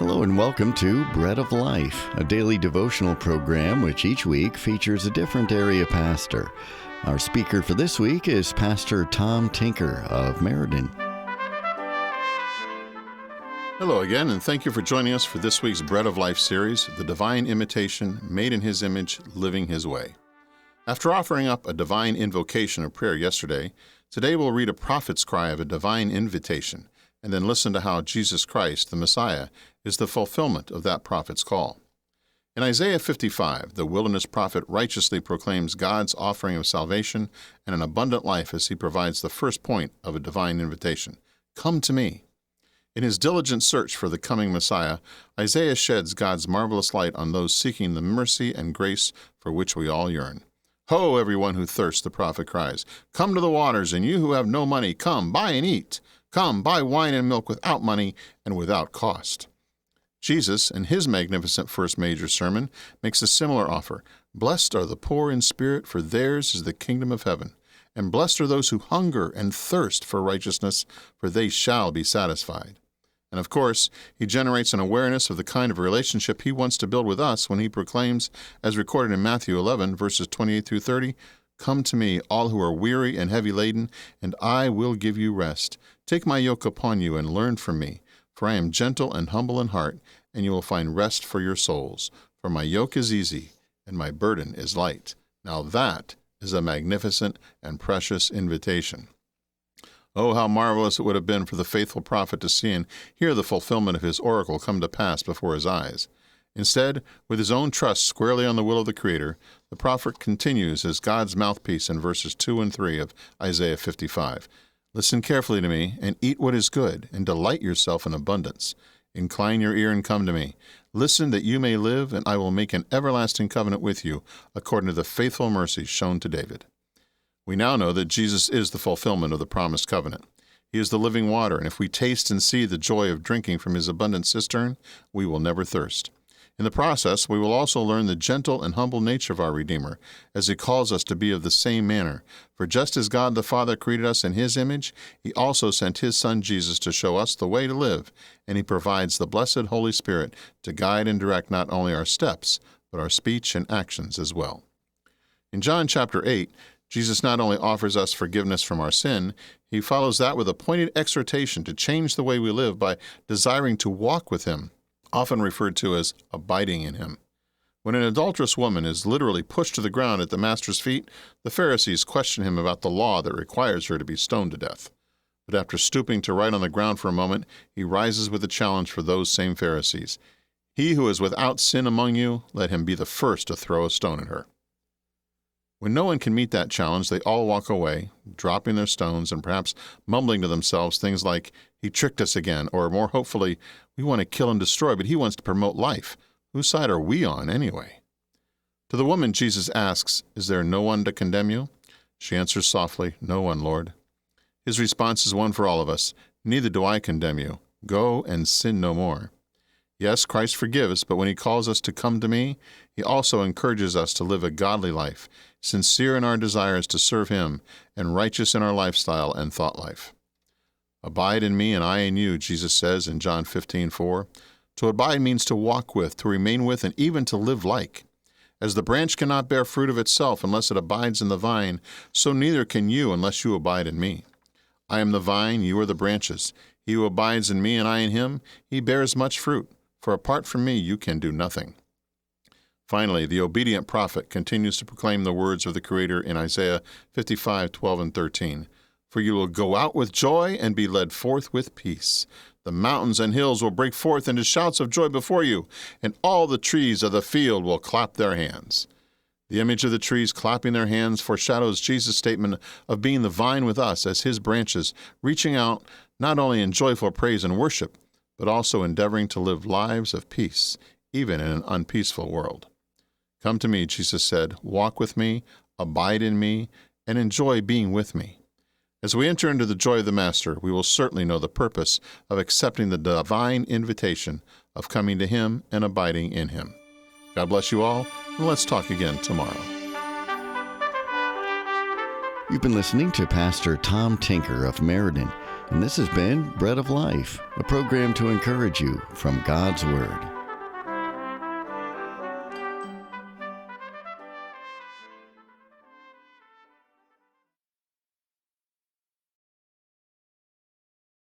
Hello and welcome to Bread of Life, a daily devotional program which each week features a different area pastor. Our speaker for this week is Pastor Tom Tinker of Meriden. Hello again, and thank you for joining us for this week's Bread of Life series, The Divine Imitation, Made in His Image, Living His Way. After offering up a divine invocation of prayer yesterday, today we'll read a prophet's cry of a divine invitation, and then listen to how Jesus Christ, the Messiah, is the fulfillment of that prophet's call. In Isaiah 55, the wilderness prophet righteously proclaims God's offering of salvation and an abundant life as he provides the first point of a divine invitation. Come to me. In his diligent search for the coming Messiah, Isaiah sheds God's marvelous light on those seeking the mercy and grace for which we all yearn. Ho, everyone who thirsts, the prophet cries. Come to the waters, and you who have no money, come, buy and eat. Come, buy wine and milk without money and without cost. Jesus, in his magnificent first major sermon, makes a similar offer. Blessed are the poor in spirit, for theirs is the kingdom of heaven. And blessed are those who hunger and thirst for righteousness, for they shall be satisfied. And of course, he generates an awareness of the kind of relationship he wants to build with us when he proclaims, as recorded in Matthew 11, verses 28 through 30, Come to me, all who are weary and heavy laden, and I will give you rest. Take my yoke upon you and learn from me, for I am gentle and humble in heart, and you will find rest for your souls. For my yoke is easy, and my burden is light. Now that is a magnificent and precious invitation. Oh, how marvelous it would have been for the faithful prophet to see and hear the fulfillment of his oracle come to pass before his eyes. Instead, with his own trust squarely on the will of the Creator, the prophet continues as God's mouthpiece in verses 2 and 3 of Isaiah 55. Listen carefully to me, and eat what is good, and delight yourself in abundance. Incline your ear and come to me. Listen that you may live, and I will make an everlasting covenant with you, according to the faithful mercies shown to David. We now know that Jesus is the fulfillment of the promised covenant. He is the living water, and if we taste and see the joy of drinking from his abundant cistern, we will never thirst. In the process, we will also learn the gentle and humble nature of our Redeemer, as he calls us to be of the same manner. For just as God the Father created us in his image, he also sent his Son Jesus to show us the way to live, and he provides the blessed Holy Spirit to guide and direct not only our steps, but our speech and actions as well. In John chapter 8, Jesus not only offers us forgiveness from our sin, he follows that with a pointed exhortation to change the way we live by desiring to walk with him, often referred to as abiding in him. When an adulterous woman is literally pushed to the ground at the Master's feet, the Pharisees question him about the law that requires her to be stoned to death. But after stooping to write on the ground for a moment, he rises with a challenge for those same Pharisees. He who is without sin among you, let him be the first to throw a stone at her. When no one can meet that challenge, they all walk away, dropping their stones and perhaps mumbling to themselves things like, he tricked us again, or more hopefully, we want to kill and destroy, but he wants to promote life. Whose side are we on anyway? To the woman, Jesus asks, is there no one to condemn you? She answers softly, no one, Lord. His response is one for all of us, neither do I condemn you. Go and sin no more. Yes, Christ forgives, but when he calls us to come to me, he also encourages us to live a godly life, sincere in our desires to serve him, and righteous in our lifestyle and thought life. Abide in me and I in you, Jesus says in John 15:4. To abide means to walk with, to remain with, and even to live like. As the branch cannot bear fruit of itself unless it abides in the vine, so neither can you unless you abide in me. I am the vine, you are the branches. He who abides in me and I in him, he bears much fruit. For apart from me, you can do nothing. Finally, the obedient prophet continues to proclaim the words of the Creator in Isaiah 55:12 and 13. For you will go out with joy and be led forth with peace. The mountains and hills will break forth into shouts of joy before you, and all the trees of the field will clap their hands. The image of the trees clapping their hands foreshadows Jesus' statement of being the vine with us as his branches, reaching out not only in joyful praise and worship, but also endeavoring to live lives of peace, even in an unpeaceful world. Come to me, Jesus said, walk with me, abide in me, and enjoy being with me. As we enter into the joy of the Master, we will certainly know the purpose of accepting the divine invitation of coming to him and abiding in him. God bless you all, and let's talk again tomorrow. You've been listening to Pastor Tom Tinker of Meriden. And this has been Bread of Life, a program to encourage you from God's Word.